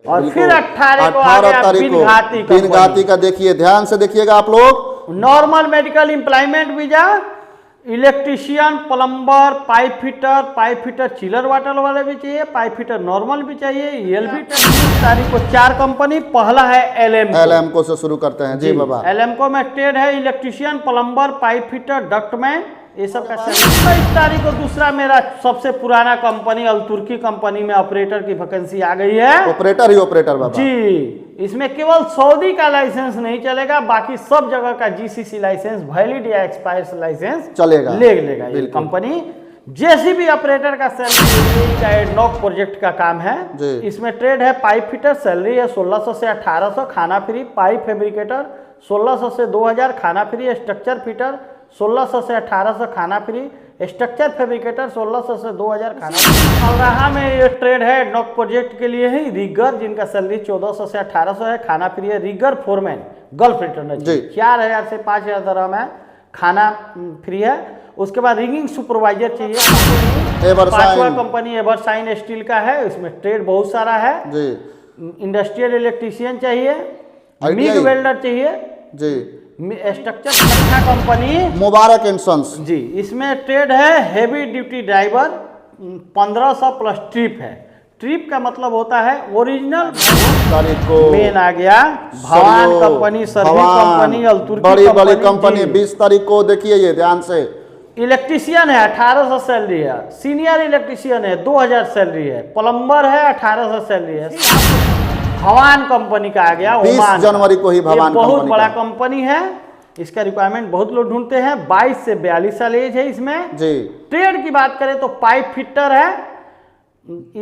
और फिर 18 को आ 18 गया तारीख को बिनघाती का। देखिए ध्यान से देखिएगा आप लोग। Normal medical employment visa, electrician, plumber, pipe fitter chiller water वाले भी चाहिए, पाइप फिटर नॉर्मल भी चाहिए, एलबी। तारीख को 4 कंपनी। पहला है एलएमको से शुरू करते हैं जी बाबा। एलएमको में ट्रेड है electrician, plumber, pipe fitter, ductman, ये सब का। 22 तारीख को दूसरा मेरा सबसे पुराना कंपनी अल-तुर्की कंपनी में ऑपरेटर की वैकेंसी आ गई है। ऑपरेटर बाबा जी। इसमें केवल सऊदी का लाइसेंस नहीं चलेगा, बाकी सब जगह का जीसीसी लाइसेंस, वैलिड या एक्सपायर्ड लाइसेंस चलेगा, लेगा ये कंपनी। जेसीबी ऑपरेटर का सैलरी का एडनॉक प्रोजेक्ट का काम है। इसमें ट्रेड है पाइप फिटर, सैलरी है 1600 से 1800, खाना फ्री। पाइप फैब्रिकेटर 1600 से 2000, खाना फ्री। स्ट्रक्चर फिटर 1600 से 1800, खाना फ्री। स्ट्रक्चर फैब्रिकेटर 1600 से 2000, खाना फ्री। अल्राहा में ये ट्रेड है एडनॉक प्रोजेक्ट के लिए ही। रिगर जिनका सैलरी 1400 से 1800 है, खाना फ्री है। रिगर फोरमैन गल्फ रिटर्नर 4000 से 5000 दरम है, खाना फ्री है। उसके बाद रिगिंग सुपरवाइजर चाहिए। पांचवा कंपनी एवरसाइन स्टील का है। इसमें ट्रेड बहुत सारा है जी। इंडस्ट्रियल इलेक्ट्रीशियन चाहिए, मिग वेल्डर चाहिए जी। Structure company Mubarak and sons जी। इसमें ट्रेड है heavy duty driver, 1500 plus trip है। ट्रिप का मतलब होता है ओरिजिनल तारीख को मेन आ गया भवान कंपनी, सर्विस कंपनी, अल-तुर्की बड़ी कंपनी। 20 तारीख को देखिए ये ध्यान से। इलेक्ट्रीशियन है 1800 सैलरी है। सीनियर इलेक्ट्रीशियन है 2000 सैलरी है। प्लम्बर है 1800 सैलरी है। भवान कंपनी का आ गया 20 जनवरी को ही भवान बहुत बड़ा कंपनी है। इसका रिक्वायरमेंट बहुत लोग ढूंढते हैं। 22 से 42 साल एज है इसमें जी। ट्रेड की बात करें तो पाइप फिटर है,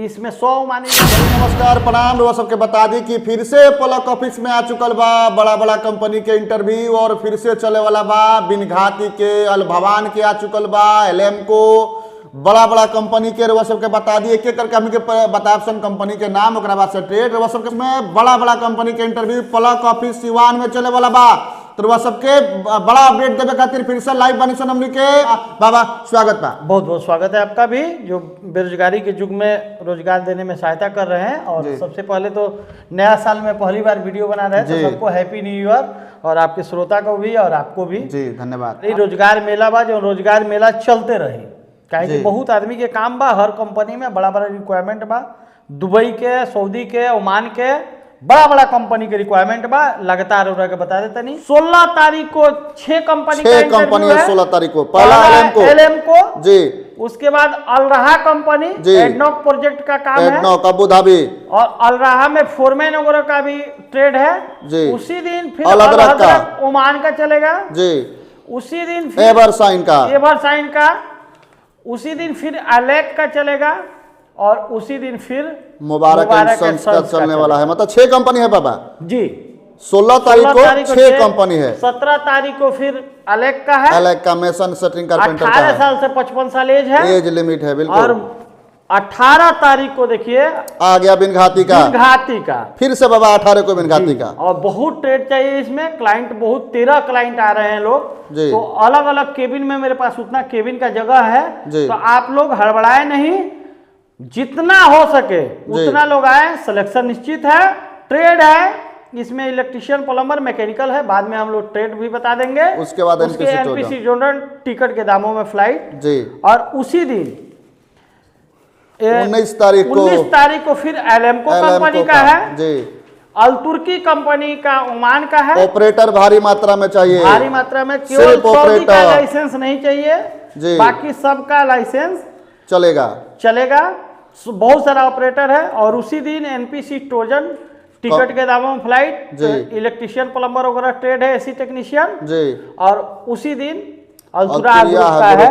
इसमें 100 मानी। नमस्कार प्रणाम। वो सबके बता दी कि फिर से पलक ऑफिस में आ चुकल बा बड़ा कंपनी के इंटरव्यू, और फिर से चले वाला बा। बिनघाती के अल भवान के आ चुकल बा, एलएमको बड़ा कंपनी के। रउआ सबके बता दिए एक करके हमके बताब सन कंपनी के नाम, ओकरा बाद से ट्रेड। रउआ सबके में बड़ा कंपनी के इंटरव्यू पलक ऑफिस सिवान में चले वाला बा। तो रउआ सबके बड़ा अपडेट देवे खातिर फिर से लाइव बनी सन हमनी के। बाबा स्वागत बा। बहुत स्वागत है आपका भी, जो बेरोजगारी के युग में रोजगार देने में सहायता कर रहे हैं। और सबसे पहले तो नया साल में पहली बार वीडियो बना रहे हैं, तो सबको हैप्पी न्यू ईयर, और आपके श्रोता को भी और आपको भी जी धन्यवाद। रोजगार मेला बा, जो रोजगार मेला चलते रही, काहे बहुत आदमी के काम बा। हर कंपनी में बड़ा रिक्वायरमेंट बा। दुबई के, सऊदी के, ओमान के बड़ा कंपनी के रिक्वायरमेंट बा। लगातार के बता देता नहीं। 16 तारीख को 6 कंपनी है। 16 तारीख को पहला एलएमको जी। उसके बाद अल-राहा कंपनी एडनॉक प्रोजेक्ट का काम है, एडनॉक अबू धाबी। और अल-राहा में फोरमैन वगैरह का भी ट्रेड है जी। उसी दिन फिर ओमान का चलेगा जी। उसी दिन फिर एवरसाइन का उसी दिन फिर अलेक का चलेगा, और उसी दिन फिर मुबारक एंड सन्स का चलने वाला है। मतलब 6 कंपनी है बाबा जी। 16 तारीख को 6 कंपनी है। 17 तारीख को फिर अलेक का है। अलेक का मेसन सेटिंग कारपेंटर का 18 साल से 55 साल एज है, एज लिमिट है बिल्कुल। और 18 तारीख को देखिए आ गया बिनघाती का फिर से बाबा 18 को बिनघाती का। और बहुत ट्रेड चाहिए इसमें। क्लाइंट बहुत 13 क्लाइंट आ रहे हैं लोग, तो अलग अलग केबिन में मेरे पास उतना केबिन का जगह है, तो आप लोग हड़बड़ाए नहीं, जितना हो सके उतना लोग आए। सिलेक्शन निश्चित है। ट्रेड है इसमें इलेक्ट्रीशियन, प्लम्बर, मैकेनिकल है। बाद में हम लोग ट्रेड भी बता देंगे। उसके बाद एनपीसी जोनल टिकट के दामों में फ्लाइट जी। और उसी दिन 19 तारीख को फिर एलएमको कंपनी का है जी। अल-तुर्की कंपनी का ओमान का है। ऑपरेटर भारी मात्रा में चाहिए, भारी मात्रा में। केवल सऊदी का लाइसेंस नहीं चाहिए जी, बाकी सबका लाइसेंस चलेगा। बहुत सारा ऑपरेटर है। और उसी दिन एनपीसी टोजन टिकट के दामों में फ्लाइट, इलेक्ट्रीशियन, प्लम्बर वगैरह ट्रेड है, एसी टेक्नीशियन जी। और उसी दिन अल-तुर्की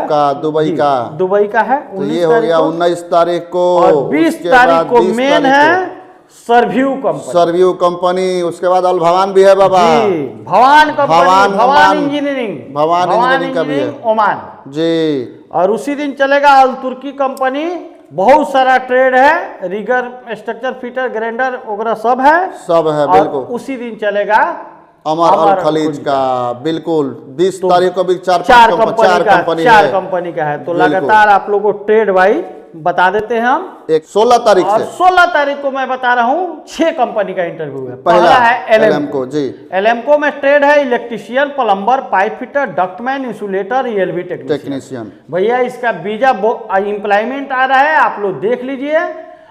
का दुबई का है। तो ये हो गया 19 तारीख को। और 20 तारीख को मेन है सर्व्यू कंपनी। उसके बाद अल भवान भी है बाबा, भवान कंपनी, भवान इंजीनियरिंग का भी है ओमान जी। और उसी दिन चलेगा अल-तुर्की कंपनी। बहुत सारा ट्रेड है, रिगर, स्ट्रक्चर फिटर, ग्राइंडर वगैरह सब है बिल्कुल। उसी दिन चलेगा अमर अल खलीज का बिल्कुल। 20 तारीख को भी 4 कंपनी का है। तो लगातार आप लोगों को ट्रेड वाइज बता देते हैं हम। एक 16 तारीख और से 16 तारीख को मैं बता रहा हूँ 6 कंपनी का इंटरव्यू है। पहला है एलएमको जी। एलएमको में ट्रेड है electrician, plumber, pipe fitter, ductman, insulator, ELV technician. भैया इसका वीजा एम्प्लॉयमेंट आ रहा है, आप लोग देख लीजिए।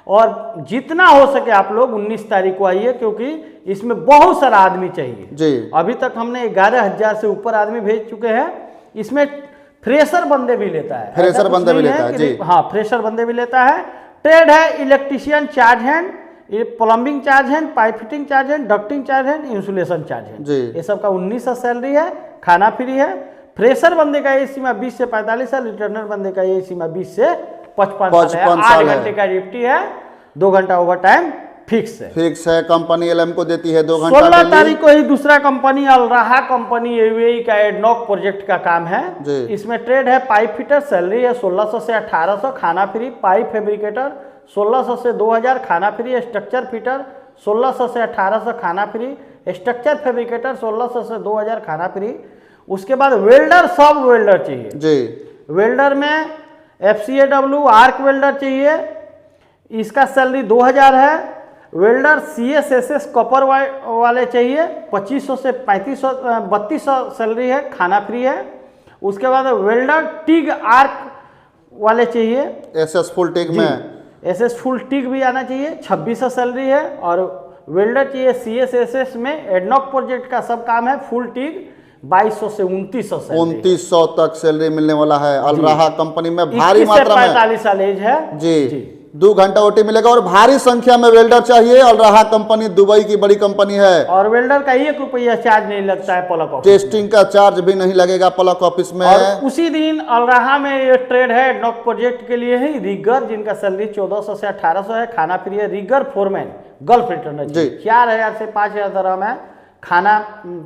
और जितना हो सके आप लोग 19 तारीख को आइए, क्योंकि इसमें बहुत सारा आदमी चाहिए जी। अभी तक हमने 11,000 से ऊपर आदमी भेज चुके हैं। इसमें फ्रेशर बंदे भी लेता है, फ्रेशर बंदे भी लेता है जी। हाँ, फ्रेशर बंदे भी लेता है। ट्रेड है electrician, charge hand, plumbing charge hand, pipe fitting charge hand, ducting charge hand, insulation charge hand, ये सब का 1900 सैलरी है, खाना फ्री है। फ्रेशर बंदे का ये सीमा 20 से 45 है, रिटर्नर बंदे का ये सीमा 20 से 55 है। 8 घंटे का ड्यूटी है, 2 घंटा ओवर टाइम फिक्स है। कंपनी एलएमको देती है 2 घंटा। 16 तारीख को ही दूसरा कंपनी अलराहा कंपनी यूएई का एडनॉक प्रोजेक्ट का काम है। इसमें ट्रेड है पाइप फिटर, सैलरी है 1600 से 1800, खाना फ्री। पाइप फैब्रिकेटर 1600 से 2000, खाना फ्री। स्ट्रक्चर फिटर 1600 से 1800, खाना फ्री। स्ट्रक्चर फैब्रिकेटर 1600 से 2000, खाना फ्री। उसके बाद वेल्डर, सब वेल्डर चाहिए जी। वेल्डर में FCAW आर्क वेल्डर चाहिए, इसका सैलरी 2000 है। वेल्डर CSSS कॉपर वाले चाहिए, 2500 से 3500 3200 सैलरी है, खाना फ्री है। उसके बाद वेल्डर टिग आर्क वाले चाहिए, SS फुल टिग में SS फुल टिग भी आना चाहिए, 2600 सैलरी है। और वेल्डर चाहिए CSSS में, एडनॉक प्रोजेक्ट का सब काम है, फुल टिग 2200 से 2900 तक सैलरी मिलने वाला है। अलराहा कंपनी में भारी मात्रा में 45 साल एज है जी। 2 घंटा ओटी मिलेगा और भारी संख्या में वेल्डर चाहिए। अलराहा कंपनी दुबई की बड़ी कंपनी है और वेल्डर का 1 रुपया चार्ज नहीं लगता है पलक ऑफिस, टेस्टिंग का चार्ज भी नहीं लगेगा पलक ऑफिस में। और उसी दिन अलराहा में ये ट्रेड है एडनॉक प्रोजेक्ट के लिए ही रिगर, जिनका सैलरी 1400 से 1800 है, खाना फ्री है। रिगर फोरमैन गल्फ रिटर्नर 4000 से 5000 दरम है, खाना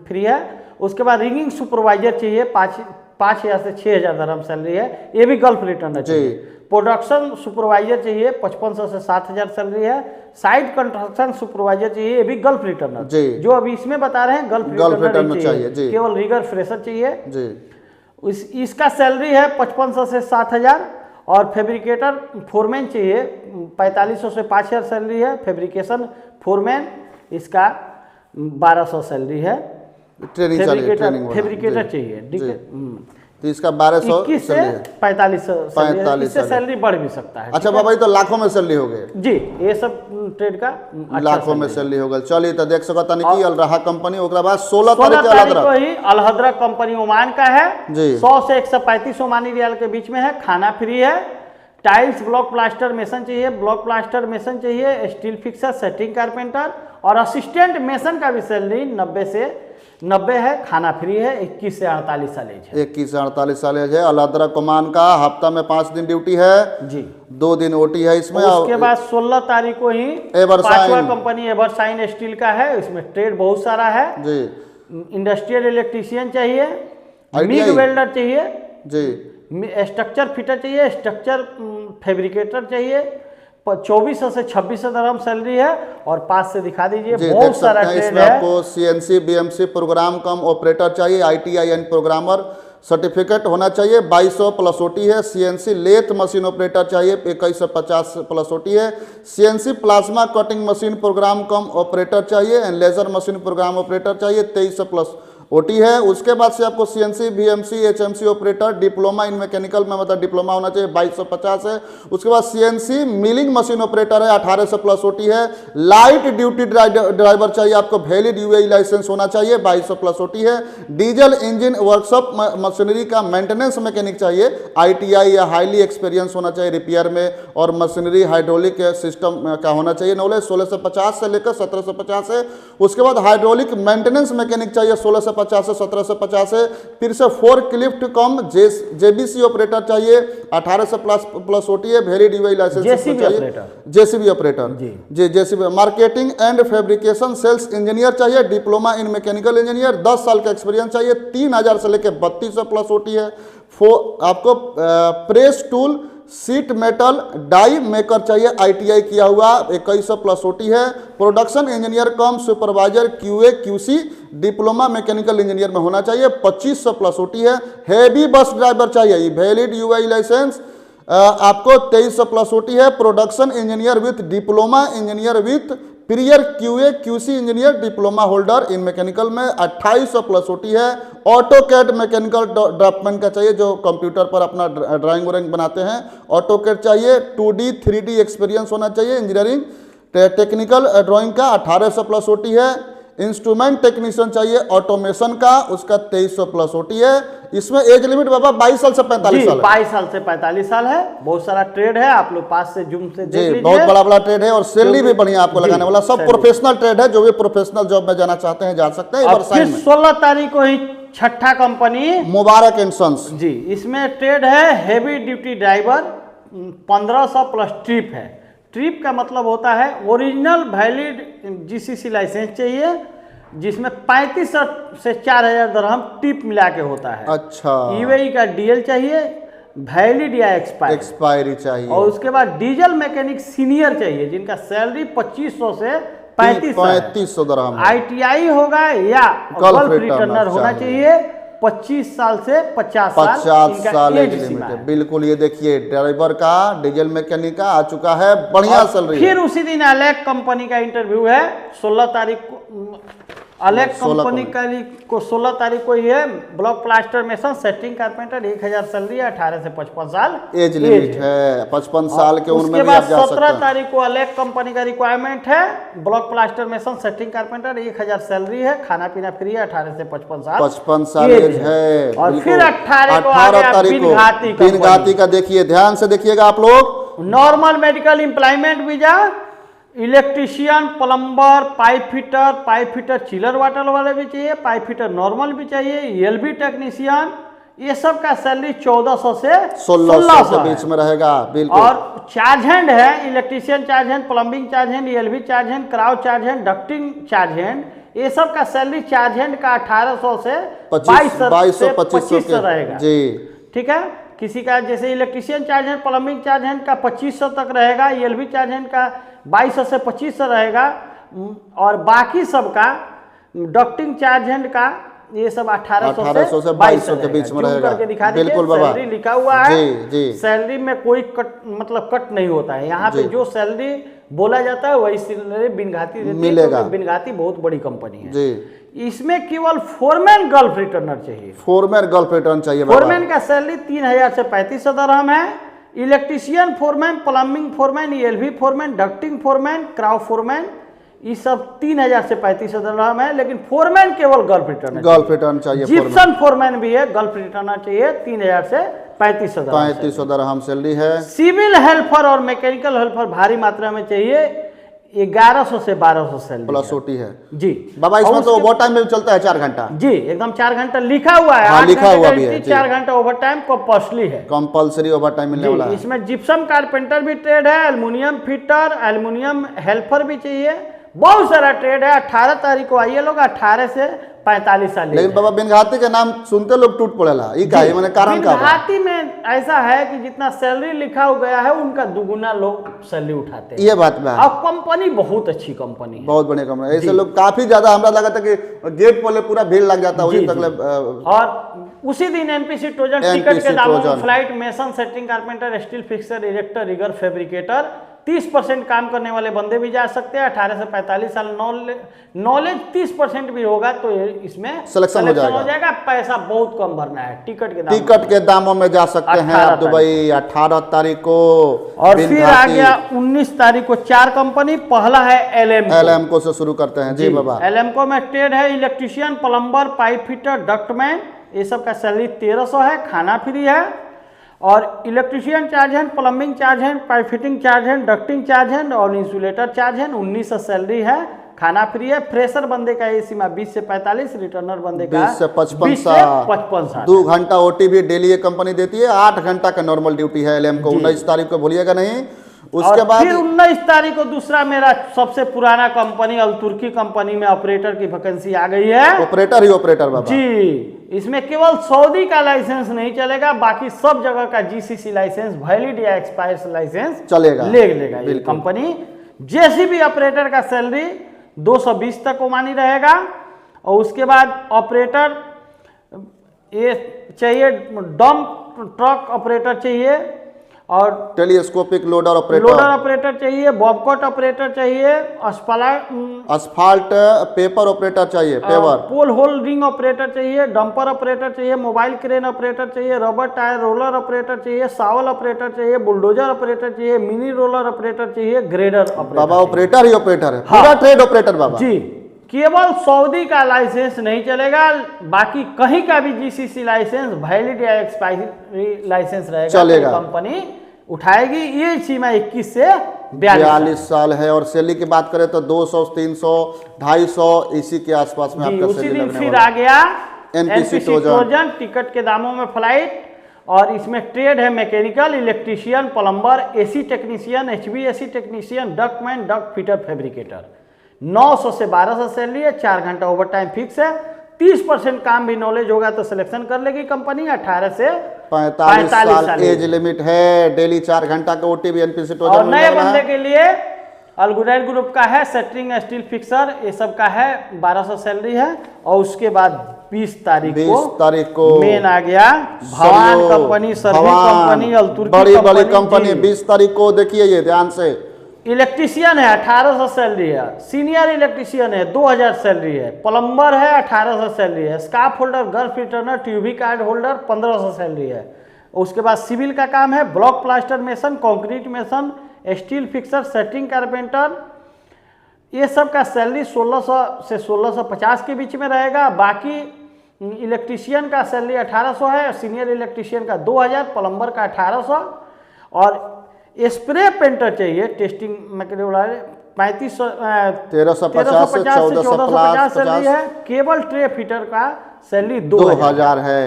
फ्री है। उसके बाद रिगिंग सुपरवाइजर चाहिए, 5000 से 6000 दरम सैलरी है, ये भी गल्फ रिटर्नर चाहिए। प्रोडक्शन सुपरवाइजर चाहिए, 5500 से 7000 सैलरी है। साइड कंस्ट्रक्शन सुपरवाइजर चाहिए, ये भी गल्फ रिटर्नर, जो अभी इसमें बता रहे हैं गल्फ रिटर्नर चाहिए। केवल रिगर फ्रेशर चाहिए, इसका सैलरी है 5500 से 7000। और फैब्रिकेटर फोरमैन चाहिए, 4500 से 5000 सैलरी है। फैब्रिकेशन फोरमैन इसका 1200 सैलरी है। फैब्रिकेटर चाहिए, तो इसका 1200 से 4500 इससे सैलरी बढ़ भी सकता है। अच्छा बाबा, तो लाखों में सैलरी हो गए जी। ये सब ट्रेड का लाखों में सैलरी हो गई। चलिए तो देख सकता नहीं कि अलराहा कंपनी। उसके बाद 16 तारीख को ही अलहदरा कंपनी ओमान का है जी। 100 से 135 ओमानी रियाल के बीच में है, खाना फ्री है। टाइल्स, ब्लॉक प्लास्टर मेसन चाहिए, ब्लॉक प्लास्टर मेसन चाहिए, स्टील फिक्सर, सेटिंग कारपेंटर और असिस्टेंट मेसन का भी सैलरी 90 से 90 है, खाना फ्री है। 21 से 48 साल एज है, 21 से 48 साल एज है। अलहदरा कमान का हफ्ता में 5 दिन ड्यूटी है जी, 2 दिन ओटी है इसमें। उसके बाद 16 तारीख को ही पांचवा कंपनी एवरसाइन स्टील का है। इसमें ट्रेड बहुत सारा है जी। इंडस्ट्रियल इलेक्ट्रीशियन चाहिए, मिग वेल्डर चाहिए जी, स्ट्रक्चर फिटर चाहिए, स्ट्रक्चर फैब्रिकेटर चाहिए। 2400 से 2600 दरम सैलरी है। और पास से दिखा दीजिए, बहुत सारा ट्रेड है। आपको CNC BMC program cum operator चाहिए, ITI एंड प्रोग्रामर सर्टिफिकेट होना चाहिए, 2200 प्लस ओटी है। CNC लेथ मशीन ऑपरेटर चाहिए, 2150 प्लस ओटी है। CNC plasma cutting machine program cum operator चाहिए and laser machine program operator चाहिए, 2300 प्लस ओटी है। उसके बाद से आपको CNC BMC HMC operator diploma in mechanical में मतलब डिप्लोमा होना चाहिए, 2250 है। उसके बाद CNC मिलिंग मशीन ऑपरेटर है, 1800 प्लस ओटी है। लाइट ड्यूटी ड्राइवर चाहिए आपको, वैलिड UAE लाइसेंस होना चाहिए, 2200 प्लस ओटी है। डीजल इंजन वर्कशॉप मशीनरी का मेंटेनेंस मैकेनिक चाहिए, ITI या हाईली एक्सपीरियंस होना चाहिए रिपेयर में। और मशीनरी हाइड्रोलिक सिस्टम का होना चाहिए नॉलेज, 1650 से लेकर 1750 है। उसके बाद हाइड्रोलिक मेंटेनेंस मैकेनिक चाहिए, 1650 से 1750 है। फिर से fork lift cum JBC operator चाहिए, 1800 प्लस ओटी है, वैलिड UAE लाइसेंस चाहिए। JCB ऑपरेटर जी, JCB। Marketing and fabrication sales engineer चाहिए, डिप्लोमा इन मैकेनिकल इंजीनियर, 10 साल का एक्सपीरियंस चाहिए, 3000 से लेकर 3200 प्लस ओटी है। आपको press tool sheet metal die maker चाहिए, ITI किया हुआ, 2100 प्लस ओटी है। Production engineer cum supervisor QA QC diploma mechanical engineer में होना चाहिए, 2500 प्लस ओटी है। हैवी बस ड्राइवर चाहिए, वैलिड UAE लाइसेंस आपको 2300 प्लस ओटी है। Production engineer with diploma engineer with prior QA QC engineer diploma holder in mechanical में 2800 plus OT है। AutoCAD mechanical draftsman का चाहिए जो कंप्यूटर पर अपना ड्राइंग व्राइंग बनाते हैं, ऑटो कैड चाहिए। 2D 3D एक्सपीरियंस होना चाहिए। इंजीनियरिंग टेक्निकल ड्राइंग का 1800 प्लस ओटी है। इंस्ट्रूमेंट टेक्नीशियन चाहिए ऑटोमेशन का, उसका 2300 प्लस ओटी है। इसमें एज लिमिट बाबा 22 साल से 45 साल है। 22 साल से 45 साल है। बहुत सारा ट्रेड है, आप लोग पास से जूम से देख लीजिए। बहुत बड़ा बड़ा ट्रेड है और सैलरी भी बढ़िया आपको लगाने वाला। सब प्रोफेशनल ट्रेड है, जो भी प्रोफेशनल जॉब में जाना चाहते हैं जा सकते हैं। 16 तारीख को ही छठा कंपनी मुबारक एंड सन्स जी, इसमें ट्रेड है heavy duty driver 1500 plus trip है। ट्रिप का मतलब होता है ओरिजिनल वैलिड जीसीसी लाइसेंस चाहिए, जिसमें 3500 से 4000 दरहम टिप मिला के होता है। अच्छा। ईवीआई का डीएल चाहिए, वैलिड या एक्सपायरी चाहिए। और उसके बाद डीजल मैकेनिक सीनियर चाहिए, जिनका सैलरी 2500 से 3500 दरहम। आईटीआई होगा या गल्फ रिटर्नर होना चाहिए। 25 साल से 50 साल एज लिमिट है। बिल्कुल, ये देखिए ड्राइवर का डीजल मैकेनिक का आ चुका है, बढ़िया सैलरी। फिर उसी दिन अलग कंपनी का इंटरव्यू है 16 तारीख को। अलग कंपनी को 16 तारीख को ये block plaster mason setting carpenter 1000 salary है, 18 से 55 साल एज लिमिट है। 55 साल के उम्र में भी आप जा सकते हैं। 17 तारीख को अलग कंपनी का रिक्वायरमेंट है block plaster mason setting carpenter 1000 salary है, खाना पीना फ्री है, 18 से 55 साल एज है। और फिर 18 तारीख को बिनघाती का देखिए, ध्यान से देखिएगा आप लोग। Normal medical employment visa, electrician, plumber, pipe fitter chiller water वाले भी चाहिए, पाइप फिटर नॉर्मल भी चाहिए, एलबी टेक्नीशियन, ये सब का सैलरी 1400 से 1600 के बीच में रहेगा। बिल्कुल। और चार्ज हैंड है, electrician charge hand, plumbing charge hand, LB charge hand, crow charge hand, ducting charge hand, ये सब का सैलरी चार्ज हैंड का 1800 से 2200 रहेगा जी। ठीक है। किसी का जैसे electrician charge hand, plumbing charge hand का 2500 तक रहेगा, एलबी चार्ज हैंड का 2200 से 2500 रहेगा, और बाकी सब का डक्टिंग चार्ज हैंड का ये सब 1800 से 2200 के बीच में रहेगा। बिल्कुल बाबा, सैलरी लिखा हुआ है जी। सैलरी में कोई कट नहीं होता है। यहाँ पे जो सैलरी बोला जाता है वही सैलरी बिनघाती मिलेगा। बिनघाती बहुत बड़ी कंपनी है जी। इसमें केवल फोरमैन गल्फ रिटर्नर चाहिए। फोरमैन गल्फ रिटर्न चाहिए। फोरमैन का सैलरी 3000 से 3500 दरहम है। Electrician foreman, plumbing foreman, LV foreman, ducting foreman, crow foreman, ये सब 3000 से 3500 दरहम है। लेकिन फोरमैन केवल गल्फ रिटर्न चाहिए। जिप्सन फोरमैन भी है, गल्फ रिटर्नर चाहिए, 3000 से 3500 दरहम सैलरी है। सिविल हेल्पर और मैकेनिकल हेल्पर भारी मात्रा में चाहिए, 1100 से 1200 सैलरी प्लस ओटी है जी बाबा। इसमें तो ओवर टाइम में चलता है 4 घंटा जी, एकदम 4 घंटा लिखा हुआ है। हाँ, लिखा हुआ भी है। 4 घंटा ओवर टाइम कंपल्सरी है, कंपल्सरी ओवर टाइम मिलने वाला है। इसमें जिप्सम कारपेंटर भी ट्रेड है, एल्युमिनियम फिटर, एल्युमिनियम हेल्पर भी चाहिए, बहुत सारा ट्रेड है। 18 तारीख को आइए लोग, 18 से 45 साल। लेकिन बाबा बिनघाती का नाम सुनते लोग टूट पड़ेला, ये का है, माने कारण का बिनघाती में ऐसा है कि जितना सैलरी लिखा हो गया है उनका दुगुना लोग सैलरी उठाते हैं। ये बात में और कंपनी बहुत अच्छी कंपनी है, बहुत बढ़िया कंपनी। ऐसे लोग काफी ज्यादा, हमरा लगा था कि गेट पर पूरा भीड़ लग जाता वही तक। और उसी दिन एनपीसी ट्रोजन टिकट के दामों में flight mason setting carpenter steel fixer erector rigger fabricator 30% काम करने वाले बंदे भी जा सकते हैं। 18 से 45 साल, नॉलेज 30% भी होगा तो इसमें सिलेक्शन हो जाएगा। पैसा बहुत कम भरना है, टिकट के दामों में जा सकते हैं आप दुबई 18 तारीख को। और फिर आ गया 19 तारीख को 4 कंपनी। पहला है एलएमको से शुरू करते हैं जी बाबा। एलएमको में ट्रेड है electrician, plumber, pipe fitter, ductman, ये सब का सैलरी 1300 है, खाना फ्री है। और electrician charge hand, plumbing charge hand, pipe fitting charge hand, ducting charge hand और इंसुलेटर चार्ज हैंड 1900 सैलरी है, खाना फ्री है। फ्रेशर बंदे का ये सीमा 20 से 45, रिटर्नर बंदे का 20 से 55 साल। 2 घंटा ओटी भी डेली ये कंपनी देती है, 8 घंटा का नॉर्मल ड्यूटी है एलएमको। 19 तारीख को भूलिएगा नहीं। उसके बाद फिर 19 तारीख को दूसरा मेरा सबसे पुराना कंपनी अल तुर्की कंपनी में ऑपरेटर की वैकेंसी आ गई है। ऑपरेटर बाबा जी, इसमें केवल सऊदी का लाइसेंस नहीं चलेगा, बाकी सब जगह का जीसीसी लाइसेंस, वैलिड या एक्सपायर्ड लाइसेंस चलेगा, लेगा ये कंपनी। जेसीबी ऑपरेटर का सैलरी 220 तक मानी रहेगा। और उसके बाद ऑपरेटर ये चाहिए, डंप ट्रक ऑपरेटर चाहिए, और telescopic loader operator, loader operator चाहिए, बॉबकट ऑपरेटर चाहिए, असफाल्ट पेपर ऑपरेटर चाहिए, पेवर, पोल होल रिंग ऑपरेटर चाहिए, डंपर ऑपरेटर चाहिए, मोबाइल क्रेन ऑपरेटर चाहिए, रबर टायर रोलर ऑपरेटर चाहिए, सावल ऑपरेटर चाहिए, बुलडोजर ऑपरेटर चाहिए, मिनी रोलर ऑपरेटर चाहिए, ग्रेडर ऑपरेटर। बाबा ऑपरेटर ही ऑपरेटर है, पूरा ट्रेड ऑपरेटर बाबा जी। केवल सऊदी का लाइसेंस नहीं चलेगा, बाकी कहीं का भी जीसीसी लाइसेंस, वैलिड या एक्सपायरी लाइसेंस रहेगा, चलेगा, तो कंपनी उठाएगी। ये सीमा 21 से 42 साल है। और सैलरी की बात करें तो 200, 300, 250 इसी के आसपास में आपका उसी सैलरी दिन लगने फिर वाला आ गया एनपीसी ट्रोजन, टिकट के दामों में फ्लाइट। और इसमें ट्रेड है mechanical, electrician, plumber, AC technician, HVAC technician, ductman, duct fitter, fabricator. 900 से 1200 सैलरी है, 4 घंटा ओवर टाइम फिक्स है। 30% काम भी नॉलेज होगा तो सिलेक्शन कर लेगी कंपनी। 18 से 45 साल एज लिमिट है। डेली 4 घंटा का ओटी भी एनपीसी ट्रोजन। और नए बंदे के लिए अलगुडैर ग्रुप का है, सेटरिंग, स्टील फिक्सर, ये सब का है, 1200 सैलरी है। और उसके बाद 20 तारीख को मेन आ गया भवान कंपनी, सर्विस कंपनी, अलतुर्की बड़ी बड़ी कंपनी। 20 तारीख को देखिए ये ध्यान से। इलेक्ट्रीशियन है 1800 सैलरी है, सीनियर इलेक्ट्रीशियन है 2000 सैलरी है, प्लम्बर है 1800 सैलरी है, स्काफ होल्डर, गर्फ रिटर्नर, ट्यूबी कार्ड होल्डर 1500 सैलरी है। उसके बाद सिविल का काम है, block plaster mason, concrete mason, steel fixer, setting carpenter, ये सब का सैलरी 1600 से 1650 के बीच में रहेगा। बाकी इलेक्ट्रीशियन का सैलरी 1800 है, सीनियर इलेक्ट्रीशियन का 2000, प्लम्बर का 1800। और स्प्रे पेंटर चाहिए, टेस्टिंग मैकेनिकल 3500 1350 से 1450 सैलरी है। केबल ट्रे फिटर का सैलरी 2000 है।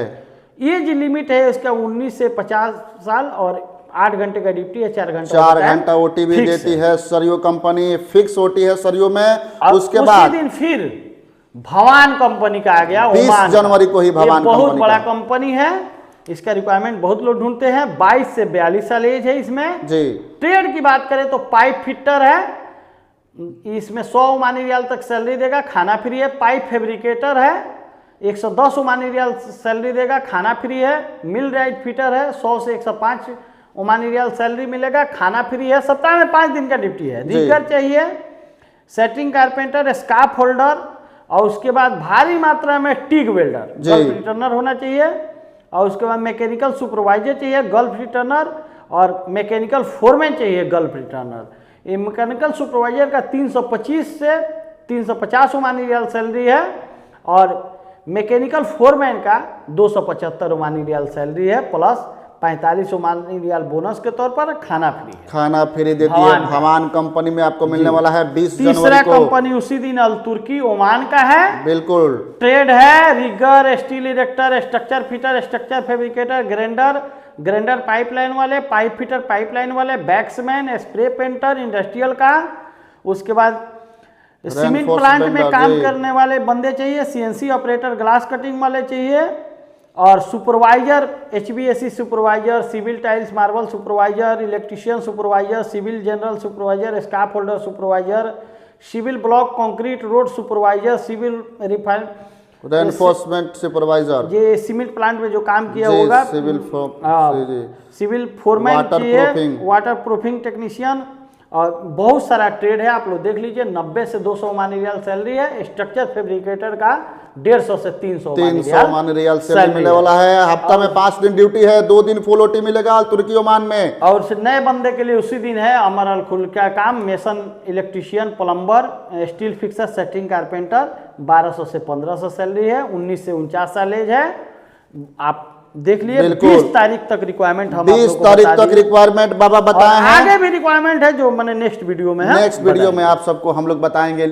एज लिमिट है इसका 19 से 50 साल और 8 घंटे का ड्यूटी है, 4 घंटा ओटी भी देती है सरयू कंपनी, फिक्स ओटी है सरयू में। उसके बाद दिन फिर भवान कंपनी का आ गया, 20 जनवरी को ही भवान बहुत बड़ा कंपनी है, इसका रिक्वायरमेंट बहुत लोग ढूंढते हैं। 22 से 42 साल एज है इसमें जी। ट्रेड की बात करें तो पाइप फिटर है, इसमें 100 ओमानी रियाल तक सैलरी देगा, खाना फ्री है। पाइप फैब्रिकेटर है, 110 ओमानी रियाल सैलरी देगा, खाना फ्री है। मिल राइट फिटर है, 100 से 105 ओमानी रियाल सैलरी मिलेगा, खाना फ्री है। सप्ताह में 5 दिन का ड्यूटी है। रिगर चाहिए, सेटिंग कारपेंटर, स्काफ होल्डर, और उसके बाद भारी मात्रा में टिग वेल्डर, गल्फ रिटर्नर होना चाहिए। और उसके बाद मैकेनिकल सुपरवाइजर चाहिए, गल्फ रिटर्नर, और मैकेनिकल फोरमैन चाहिए, गल्फ रिटर्नर। ये मैकेनिकल सुपरवाइजर का 325 से 350 ओमानी रियाल सैलरी है, और मैकेनिकल फोरमैन का 275 ओमानी रियाल सैलरी है, प्लस 45 ओमानी रियाल बोनस के तौर पर खाना फ्री है। खाना फ्री देती है भवान कंपनी में, आपको मिलने वाला है 20 जनवरी को। तीसरा कंपनी उसी दिन अलतुर्की ओमान का है, बिल्कुल। ट्रेड है rigger, steel erector, structure fitter, structure fabricator, grinder pipeline वाले, पाइप फिटर पाइपलाइन वाले, बैक्समैन, स्प्रे पेंटर इंडस्ट्रियल का। उसके बाद सीमेंट प्लांट में काम करने वाले बंदे चाहिए, सीएनसी ऑपरेटर, ग्लास कटिंग वाले चाहिए, और supervisor, HVAC supervisor, civil tiles marble supervisor, electrician supervisor, civil general supervisor, scaffolder supervisor, civil block concrete road supervisor, civil reinforcement supervisor, ये सीमेंट प्लांट में जो काम किया होगा, सिविल फोरमैन चाहिए, वाटर प्रूफिंग टेक्नीशियन, और बहुत सारा ट्रेड है। आप लोग देख लीजिए, 90 से 200 ओमानी रियाल सैलरी है। स्ट्रक्चर फैब्रिकेटर का 150 से 300 ओमानी रियाल सैलरी मिलने वाला है। हफ्ता में 5 दिन ड्यूटी है, 2 दिन फुल ओटी मिलेगा तुर्की ओमान में। और नए बंदे के लिए उसी दिन है अमर अल खुल का काम, mason, electrician, plumber, steel fixer, setting carpenter, 1200 से 1500 सैलरी है। 19 से 49 साल एज है। आप देख लिए 20 तारीख तक रिक्वायरमेंट, हम 20 तारीख तक रिक्वायरमेंट बाबा बताए हैं। आगे भी रिक्वायरमेंट है जो मैंने नेक्स्ट वीडियो में नेक्स्ट वीडियो में आप सबको हम लोग बताएंगे।